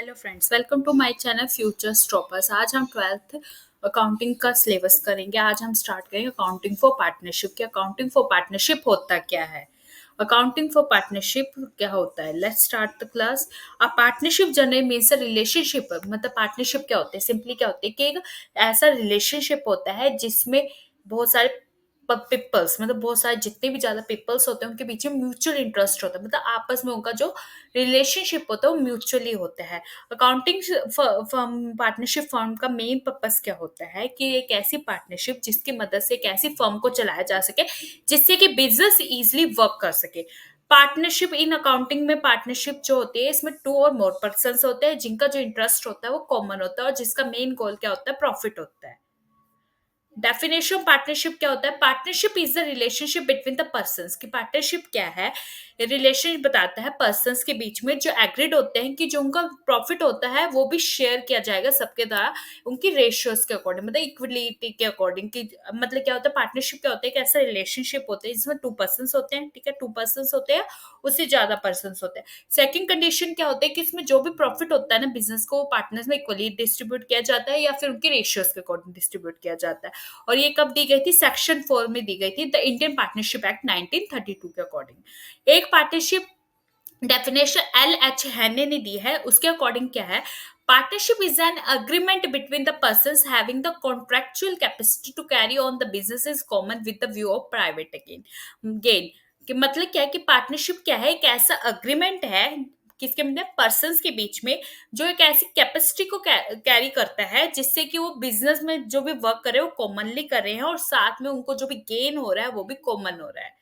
Hello friends, welcome to my channel future stoppers. आज हम 12th accounting का syllabus करेंगे। आज हम स्टार्ट करेंगे अकाउंटिंग फॉर पार्टनरशिप। क्या अकाउंटिंग फॉर पार्टनरशिप होता क्या है? अकाउंटिंग फॉर पार्टनरशिप क्या होता है? Let's start the class. A partnership generally means a relationship. मतलब पार्टनरशिप क्या होते हैं? सिंपली क्या होते हैं कि एक ऐसा रिलेशनशिप होता है जिसमें बहुत सारे पीपल्स, मतलब बहुत सारे जितने भी ज्यादा पीपल्स होते हैं उनके बीच में म्यूचुअल इंटरेस्ट होता है। मतलब आपस में उनका जो रिलेशनशिप होता है वो म्यूचुअली होता है। अकाउंटिंग फर्म पार्टनरशिप फर्म का मेन पर्पस क्या होता है कि एक ऐसी पार्टनरशिप जिसकी मदद से एक ऐसी फर्म को चलाया जा सके जिससे कि बिजनेस इजीली वर्क कर सके। पार्टनरशिप इन अकाउंटिंग में पार्टनरशिप जो होती है इसमें टू और मोर पर्सन होते हैं जिनका जो इंटरेस्ट होता है वो कॉमन होता है और जिसका मेन गोल क्या होता है? प्रॉफिट होता है। डेफिनेशन ऑफ पार्टनरशिप क्या होता है? Partnership is the relationship between the persons. की पार्टनरशिप क्या है? रिलेशन बताता है पर्संस के बीच में जो एग्रीड होते हैं कि जो उनका प्रॉफिट होता है वो भी शेयर किया जाएगा सबके द्वारा उनकी रेशियोज के अकॉर्डिंग, मतलब इक्वलिटी के अकॉर्डिंग। की मतलब क्या होता है? पार्टनरशिप क्या होता है? एक ऐसा रिलेशनशिप होता है जिसमें टू पर्सन होते हैं, ठीक है, टू पर्सन होते हैं, उससे ज्यादा पर्सन होते हैं। सेकंड कंडीशन क्या होता है कि इसमें जो भी प्रॉफिट होता है ना बिजनेस को पार्टनर्स में इक्वली डिस्ट्रीब्यूट किया जाता है या फिर उनकी रेशियोज के अकॉर्डिंग डिस्ट्रीब्यूट किया जाता है। और ये कब दी गई थी? सेक्शन 4 में दी गई थी, द इंडियन पार्टनरशिप एक्ट 1932 के अकॉर्डिंग। एक पार्टनरशिप डेफिनेशन एल एच हैने ने दी है, उसके अकॉर्डिंग क्या है? Partnership is an agreement between the persons having the contractual capacity to carry on the business is common with the view of private gain. कि मतलब क्या है कि पार्टनरशिप क्या है? एक ऐसा अग्रीमेंट है किसके, मतलब पर्संस के बीच में, जो एक ऐसी कैपेसिटी को कैरी करता है जिससे कि वो बिजनेस में जो भी वर्क कर रहे हैं वो कॉमनली कर रहे हैं और साथ में उनको जो भी गेन हो रहा है वो भी कॉमन हो रहा है।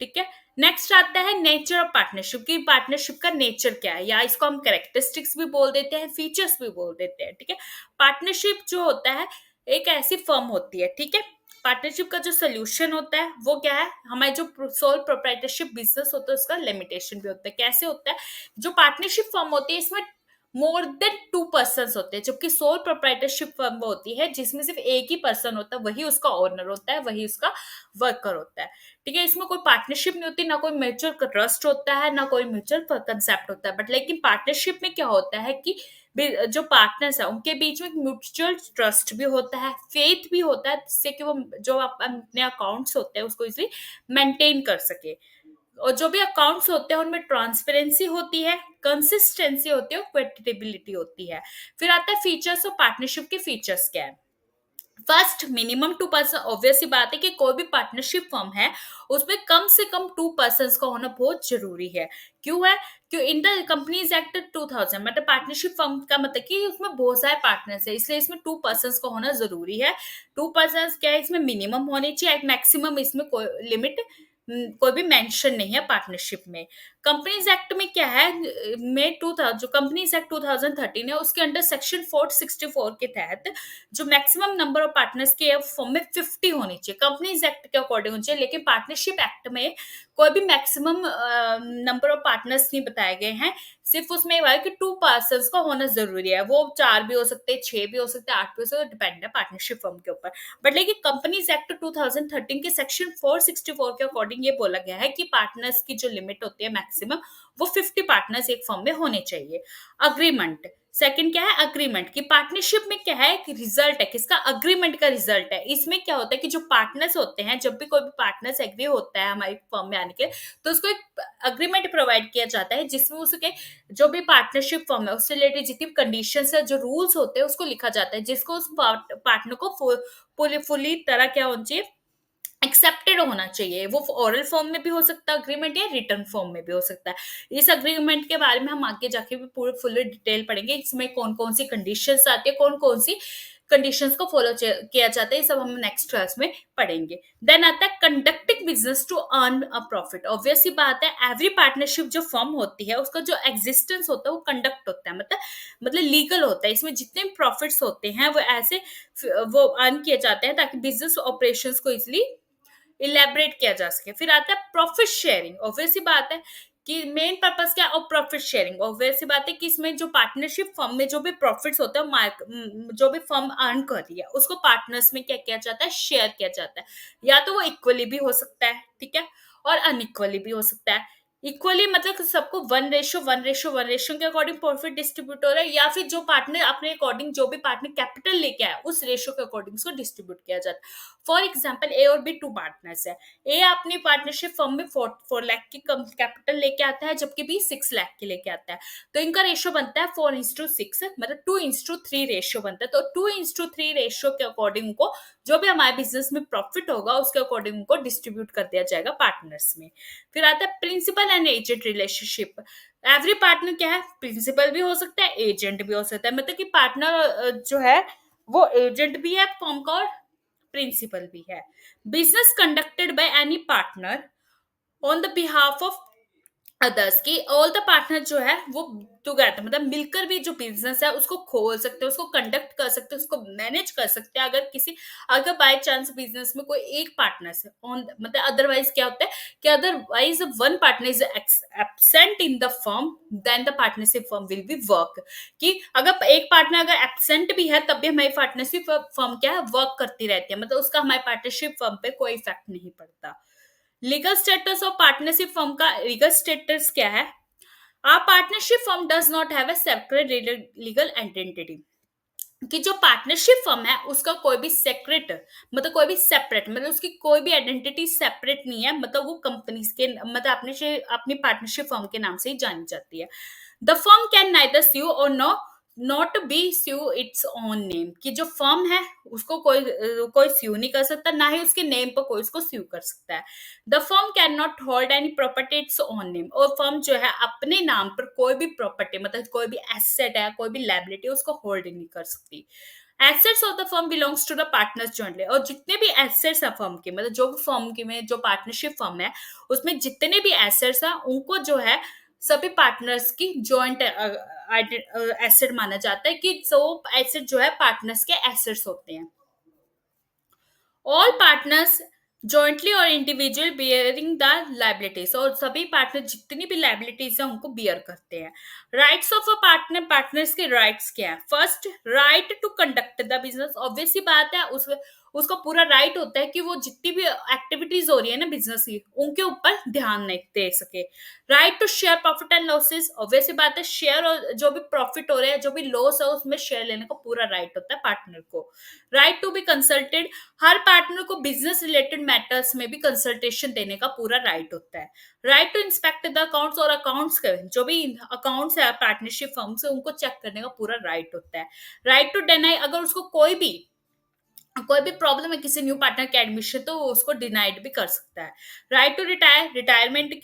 ठीक है। नेक्स्ट आता है नेचर ऑफ पार्टनरशिप। की पार्टनरशिप का नेचर क्या है, या इसको हम कैरेक्टरिस्टिक्स भी बोल देते हैं, फीचर्स भी बोल देते हैं। ठीक है। पार्टनरशिप जो होता है एक ऐसी फर्म होती है, ठीक है। पार्टनरशिप का जो सोल्यूशन होता है वो क्या है? हमारे जो सोल प्रोप्राइटरशिप बिजनेस होता है उसका लिमिटेशन भी होता है। कैसे होता है? जो पार्टनरशिप फर्म होती है इसमें मोर देन टू पर्सन होते हैं, जबकि सोल प्रोप्राइटरशिप फर्म वो होती है जिसमें सिर्फ एक ही पर्सन होता है, वही उसका ओनर होता है, वही उसका वर्कर होता है। ठीक है। इसमें कोई पार्टनरशिप नहीं होती, ना कोई म्यूचुअल ट्रस्ट होता है, ना कोई म्यूचुअल कंसेप्ट होता है। बट लेकिन पार्टनरशिप में क्या होता है कि जो पार्टनर्स है उनके बीच में एक म्यूचुअल ट्रस्ट भी होता है, फेथ भी होता है, जिससे कि वो जो अपने अकाउंट्स होते हैं उसको इजिली मेंटेन कर सके। और जो भी अकाउंट्स होते हैं उनमें ट्रांसपेरेंसी होती है, कंसिस्टेंसी होती है और क्रेडिबिलिटी होती है। फिर आता है फीचर्स ऑफ पार्टनरशिप के फीचर्स क्या है? First, minimum two person. Obvious सी बात है कि कोई भी पार्टनरशिप फर्म है उसमें कम से कम टू पर्सन का होना बहुत जरूरी है। क्यों है? क्यों? इन द कंपनीज एक्ट 2000, मतलब पार्टनरशिप फर्म का मतलब कि उसमें बहुत सारे पार्टनर्स है, इसलिए इसमें टू पर्सन का होना जरूरी है। टू पर्सन क्या है? इसमें मिनिमम होनी चाहिए, एक मैक्सिमम इसमें कोई लिमिट कोई भी मेंशन नहीं है पार्टनरशिप में। कंपनीज एक्ट में क्या है? में 2000 जो कंपनीज एक्ट 2013 है उसके अंडर सेक्शन 464 के तहत जो मैक्सिमम नंबर ऑफ पार्टनर्स के फॉर्म में 50 होनी चाहिए, कंपनीज एक्ट के अकॉर्डिंग होनी चाहिए। लेकिन पार्टनरशिप एक्ट में कोई भी मैक्सिमम नंबर ऑफ पार्टनर्स नहीं बताए गए हैं, सिर्फ उसमें ये है कि टू पर्सन का होना जरूरी है। वो 4 भी हो सकते हैं, 6 भी हो सकते हैं, 8 भी हो सकते हैं, डिपेंड है पार्टनरशिप फर्म के ऊपर। बट लेकिन कंपनीज एक्ट 2013 के सेक्शन 464 के अकॉर्डिंग ये बोला गया है कि पार्टनर्स की जो लिमिट होती है मैक्सिमम वो 50 पार्टनर्स एक फर्म में होने चाहिए। अग्रीमेंट सेकंड क्या है? अग्रीमेंट की पार्टनरशिप में क्या है कि रिजल्ट है किसका? अग्रीमेंट का रिजल्ट है। इसमें क्या होता है कि जो पार्टनर्स होते हैं, जब भी कोई भी पार्टनर्स एग्री होता है हमारी फर्म में आने के लिए, तो उसको एक अग्रीमेंट प्रोवाइड किया जाता है जिसमें उसके जो भी पार्टनरशिप फर्म है उससे रिलेटेड जितनी भी कंडीशंस है, जो रूल्स होते हैं उसको लिखा जाता है, जिसको उस पार्टनर को फुली तरह क्या होना चाहिए? एक्सेप्टेड होना चाहिए। वो ओरल फॉर्म में भी हो सकता है अग्रीमेंट या रिटर्न फॉर्म में भी हो सकता है। इस अग्रीमेंट के बारे में हम आगे जाके भी पूरे फुल डिटेल पढ़ेंगे, इसमें कौन कौन सी कंडीशंस आती है, कौन कौन सी कंडीशंस को फॉलो किया जाता है, ये सब हम नेक्स्ट क्लास में पढ़ेंगे। देन आता है conducting business to earn a profit. Obvious सी बात है, एवरी पार्टनरशिप जो फर्म होती है उसका जो एग्जिस्टेंस होता है वो कंडक्ट होता है, मतलब लीगल होता है। इसमें जितने भी प्रॉफिट्स होते हैं वो ऐसे वो अर्न किए जाते हैं ताकि बिजनेस ऑपरेशंस को इजिली इलेबरेट किया जा सके। फिर आता है प्रॉफिट शेयरिंग। ऑब्वियस सी बात है कि मेन पर्पस क्या है और प्रॉफिट शेयरिंग। ऑब्वियस सी बात है कि इसमें जो पार्टनरशिप फर्म में जो भी प्रॉफिट्स होता है जो भी फर्म अर्न कर रही है उसको पार्टनर्स में क्या किया जाता है? शेयर किया जाता है। या तो वो इक्वली भी हो सकता है, ठीक है, और अनइक्वली भी हो सकता है। इक्वली मतलब सबको 1:1:1:1 के अकॉर्डिंग प्रॉफिट डिस्ट्रीब्यूट हो रहा है, या फिर जो पार्टनर अपने अकॉर्डिंग, जो भी पार्टनर कैपिटल लेके आया उस रेशियो के अकॉर्डिंग उसको डिस्ट्रीब्यूट किया जाता है। फॉर एग्जांपल ए और बी टू पार्टनर्स है। ए अपनी पार्टनरशिप फर्म में 4 लाख की कैपिटल लेके आता है, जबकि बी 6 लाख की लेके आता है। तो इनका रेशियो बनता है 4:6, मतलब 2:3 रेशियो बनता है। तो 2:3 रेशियो के अकॉर्डिंग को जो भी हमारे बिजनेस में प्रॉफिट होगा उसके अकॉर्डिंग उनको डिस्ट्रीब्यूट कर दिया जाएगा पार्टनर्स में। फिर आता है principal and agent relationship. Every partner क्या है, प्रिंसिपल भी हो सकता है, एजेंट भी हो सकता है, मतलब कि पार्टनर जो है वो एजेंट भी है फॉर्म का और प्रिंसिपल भी है। Business conducted by any partner on the behalf of others, की ऑल द पार्टनर जो है वो टुगेदर, मतलब मिलकर भी जो बिजनेस है उसको खोल सकते हैं, उसको कंडक्ट कर सकते हैं, उसको मैनेज कर सकते हैं। अगर बाय चांस बिजनेस में कोई एक पार्टनर है ऑन, मतलब अदरवाइज क्या होता है कि otherwise one partner is absent in the firm, then the partnership firm will be work. कि अगर एक पार्टनर अगर एब्सेंट भी है तब भी हमारी पार्टनरशिप फर्म क्या है, वर्क करती रहती है, मतलब उसका हमारी पार्टनरशिप फर्म पे कोई इफेक्ट नहीं पड़ता। Legal status of partnership firm का लीगल स्टेटस क्या है? A partnership firm does not have a separate legal identity. कि जो पार्टनरशिप फर्म है उसका कोई भी सेक्रेट, मतलब कोई भी सेपरेट, मतलब उसकी कोई भी आइडेंटिटी सेपरेट नहीं है, मतलब वो कंपनी के, मतलब अपनी पार्टनरशिप फर्म के नाम से ही जानी जाती है। The firm can neither sue और no not be sue its own name. कि जो फर्म है उसको कोई स्यू नहीं कर सकता, ना ही उसके नेम पर कोई उसको स्यू कर सकता है। The firm can not hold any property it's own name. और फर्म जो है अपने नाम पर कोई भी प्रॉपर्टी, मतलब कोई भी एसेट है, कोई भी लायबिलिटी उसको होल्ड नहीं कर सकती। Assets of the firm belongs to the partners jointly. और जितने भी एसेट्स है फर्म के, मतलब जो भी फर्म के में जो पार्टनरशिप फर्म है उसमें जितने भी एसेट्स है उनको जो है सभी पार्टनर्स की जॉइंट एसेट माना जाता है। कि सब एसेट जो है पार्टनर्स के एसेट्स होते हैं। ऑल पार्टनर्स जॉइंटली और इंडिविजुअल बियरिंग द लाइबिलिटीज। और सभी पार्टनर जितनी भी लाइबिलिटीज है उनको बियर करते हैं। Rights of a partner, partners के राइट्स क्या है? First, right to conduct the business. Obvious सी बात है उसका पूरा राइट होता है कि वो जितनी भी एक्टिविटीज हो रही है ना बिजनेस की उनके ऊपर ध्यान नहीं दे सके। Right to share profit and losses. Obvious सी बात है शेयर, और जो भी प्रॉफिट हो रहा है जो भी लॉस है उसमें शेयर लेने का पूरा राइट होता है पार्टनर को। Right to be consulted. हर पार्टनर को बिजनेस रिलेटेड मैटर्स में भी कंसल्टेशन देने का पूरा राइट होता है। Right to inspect the accounts. और अकाउंट्स जो भी अकाउंट्स है पार्टनरशिप फर्म से उनको चेक करने का पूरा राइट होता है। Right to deny. अगर उसको कोई भी प्रॉब्लम है किसी न्यू पार्टनर के एडमिशन, तो वो उसको डिनाइड भी कर सकता है। Right to retire. रिटायरमेंट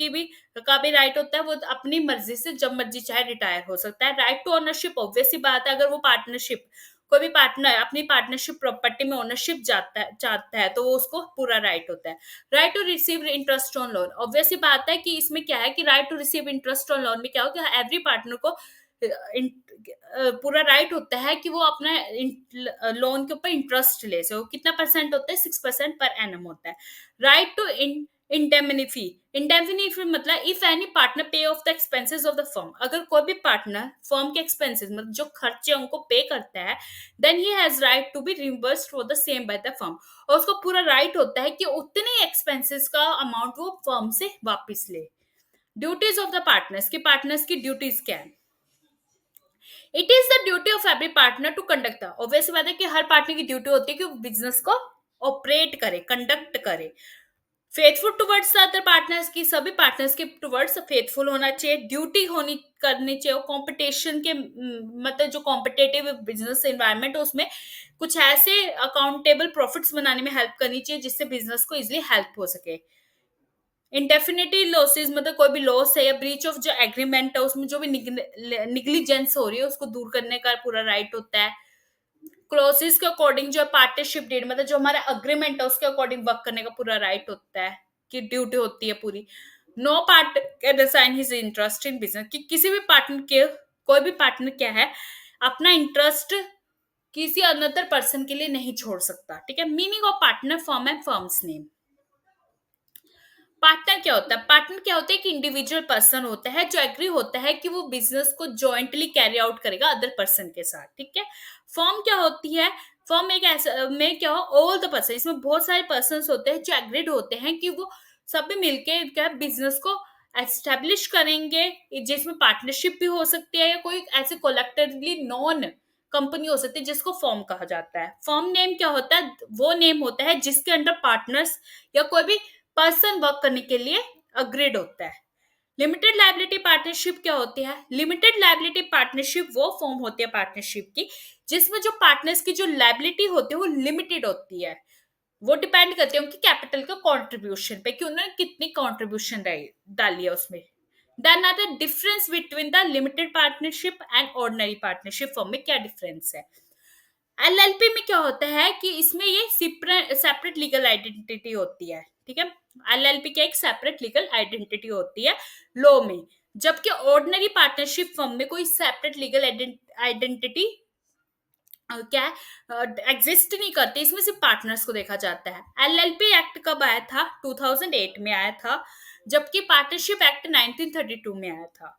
का भी राइट होता है, वो अपनी मर्जी से जब मर्जी चाहे रिटायर हो सकता है। Right to ownership. ऑब्वियस सी बात है अगर वो पार्टनरशिप कोई भी पार्टनर अपनी पार्टनरशिप प्रॉपर्टी में ओनरशिप चाहता है तो वो उसको पूरा राइट होता है। Right to receive interest on loan. Obvious सी बात है कि इसमें क्या है कि right to receive interest on loan में क्या हो कि एवरी पार्टनर को पूरा राइट होता है कि वो अपना लोन के ऊपर इंटरेस्ट ले सो कितना परसेंट होता है, 6% पर एनम होता है। Right to इंडेमनिफी। इंडेमनिफी मतलब इफ एनी पार्टनर पे of the expenses of the firm. अगर कोई भी पार्टनर फर्म के एक्सपेंसेस मतलब जो खर्चे उनको पे करता है, then he has right to be reimbursed for the same by the firm. और उसको पूरा राइट होता है कि उतने एक्सपेंसेस का अमाउंट वो फर्म से वापस ले। ड्यूटीज ऑफ द पार्टनर्स, की पार्टनर्स की ड्यूटीज क्या है? It is the duty of every partner to conduct the. Obvious बात है कि हर पार्टनर की ड्यूटी होती है कि वो बिजनेस को ऑपरेट करे, कंडक्ट करे। Faithful towards the other partners, की सभी पार्टनर्स के टुवर्ड्स फेथफुल होना चाहिए, ड्यूटी होनी करनी चाहिए। कंपटीशन के मतलब जो कॉम्पिटेटिव बिजनेस एनवायरनमेंट है उसमें कुछ ऐसे अकाउंटेबल प्रॉफिट्स बनाने में हेल्प करनी चाहिए जिससे बिजनेस को इजिली हेल्प हो सके। इंडेफिनिटी लॉसेस मतलब कोई भी लॉस है या ब्रीच ऑफ जो एग्रीमेंट है उसमें जो भी निग्लिजेंस हो रही है उसको दूर करने का पूरा राइट होता है। क्लोजेस के अकॉर्डिंग जो पार्टनरशिप डीड मतलब जो हमारा अग्रीमेंट है उसके अकॉर्डिंग वर्क करने का पूरा राइट होता है, कि ड्यूटी होती है पूरी। No part can assign his interest in business, कि किसी भी पार्टनर के कोई भी पार्टनर क्या है अपना इंटरेस्ट किसी अनदर पर्सन के लिए नहीं छोड़ सकता। ठीक है। Meaning of partner firm and firms name. Partner क्या होता है? पार्टनर क्या होता है? कि इंडिविजुअल पर्सन होता है जो एग्री होता है कि वो बिजनेस को जॉइंटली कैरी आउट करेगा अदर पर्सन के साथ। ठीक है। फर्म क्या होती है? फर्म एक ऐसा में क्या हो ऑल द पर्सन, इसमें बहुत सारे पर्सन होते हैं जो एग्रीड होते हैं कि वो सभी मिलके क्या बिजनेस को एस्टेब्लिश करेंगे जिसमें पार्टनरशिप भी हो सकती है या कोई ऐसे कोलेक्टिवली नॉन कंपनी हो सकती है जिसको फर्म कहा जाता है। फर्म नेम क्या होता है? वो नेम होता है जिसके अंडर पार्टनर्स या कोई भी पर्सन वर्क करने के लिए अग्रीड होता है। लिमिटेड लाइबिलिटी पार्टनरशिप क्या होती है? लिमिटेड लाइबिलिटी पार्टनरशिप वो फॉर्म होती है पार्टनरशिप की जिसमें जो पार्टनर्स की जो लाइबिलिटी होती है वो लिमिटेड होती है। वो डिपेंड करती है उनकी कैपिटल का कंट्रीब्यूशन पे कि उन्होंने कितनी कंट्रीब्यूशन डाली है उसमें। Then are the difference between the limited partnership and ordinary partnership form में क्या डिफरेंस है? एलएलपी में क्या होता है कि इसमें ये सेपरेट लीगल आइडेंटिटी होती है। ठीक है, एलएलपी की एक सेपरेट लीगल आइडेंटिटी होती है लॉ में, जबकि ऑर्डिनरी पार्टनरशिप फर्म में कोई सेपरेट लीगल आइडेंटिटी क्या एग्जिस्ट नहीं करती। इसमें सिर्फ पार्टनर्स को देखा जाता है। एलएलपी एक्ट कब आया था? 2008 में आया था, जबकि पार्टनरशिप एक्ट 1932 में आया था।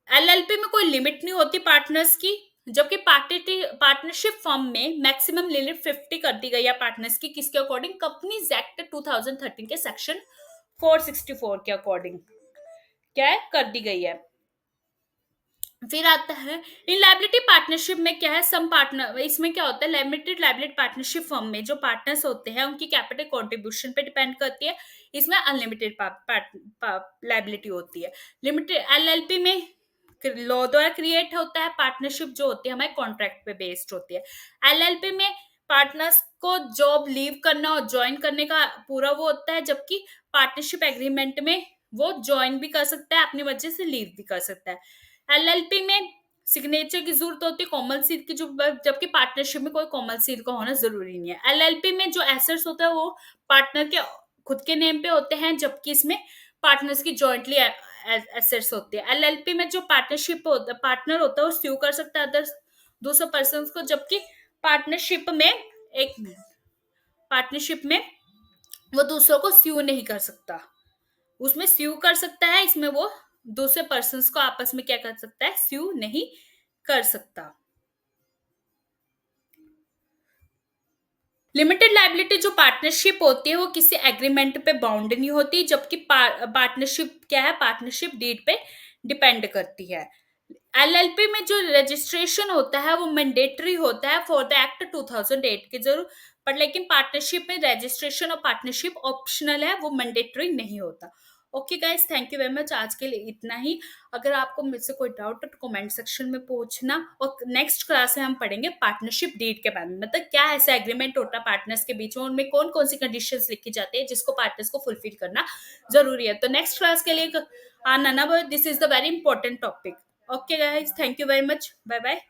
एलएलपी में कोई लिमिट नहीं होती पार्टनर्स की, जबकि पार्टनरशिप फर्म में मैक्सिमम लिमिट 50 कर दी गई है पार्टनर्स की। किसके अकॉर्डिंग? कंपनीज एक्ट 2013 के सेक्शन 464 के अकॉर्डिंग क्या है कर दी गई है। फिर आता है इन लाइबिलिटी पार्टनरशिप में क्या है, सम पार्टनर, इसमें क्या होता है लिमिटेड लाइबिलिटी पार्टनरशिप फर्म में जो पार्टनर्स होते हैं उनकी कैपिटल कंट्रीब्यूशन पे डिपेंड करती है। इसमें अनलिमिटेड लाइबिलिटी होती है। लिमिटेड एलएलपी में लॉ द्वारा क्रिएट होता है, पार्टनरशिप जो होती है हमारे कॉन्ट्रैक्ट पे बेस्ड होती है। एलएलपी में पार्टनर्स को जॉब लीव करना और ज्वाइन करने का पूरा वो होता है, जबकि पार्टनरशिप एग्रीमेंट में वो ज्वाइन भी कर सकता है, अपनी वजह से लीव भी कर सकता है। एलएलपी में सिग्नेचर की जरूरत होती है, कॉमन सील की, जो जबकि पार्टनरशिप में कोई कॉमन सील का होना जरूरी नहीं है। एलएलपी में जो एसेट्स होता है वो पार्टनर के खुद के नेम पे होते हैं, जबकि इसमें पार्टनर्स की जॉइंटली एसेट्स होती है। एलएलपी में जो पार्टनर होता है वो स्यू कर सकता है अदर दूसरे पर्सन को, जबकि पार्टनरशिप में एक पार्टनरशिप में वो दूसरों को स्यू नहीं कर सकता। उसमें स्यू कर सकता है, इसमें वो दूसरे पर्सन्स को आपस में क्या कर सकता है? स्यू नहीं कर सकता। लिमिटेड लाइबिलिटी जो पार्टनरशिप होती है वो किसी एग्रीमेंट पे बाउंड नहीं होती, जबकि पार्टनरशिप क्या है? पार्टनरशिप डीड पे डिपेंड करती है। एलएलपी में जो रजिस्ट्रेशन होता है वो मैंडेटरी होता है फॉर द एक्ट 2008 के जरूर, पर लेकिन पार्टनरशिप में रजिस्ट्रेशन और पार्टनरशिप ऑप्शनल है, वो मैंडेटरी नहीं होता। Okay guys, thank you very much, आज के लिए इतना ही। अगर आपको मुझसे कोई डाउट है तो कमेंट सेक्शन में पूछना, और नेक्स्ट क्लास में हम पढ़ेंगे पार्टनरशिप डीड के बारे में, मतलब क्या ऐसा एग्रीमेंट होता है पार्टनर्स के बीच में, उनमें कौन कौन सी कंडीशंस लिखी जाती है जिसको पार्टनर्स को फुलफिल करना जरूरी है। तो नेक्स्ट क्लास के लिए आना ना, this is the very important topic. Okay, guys. Thank you very much. Bye bye.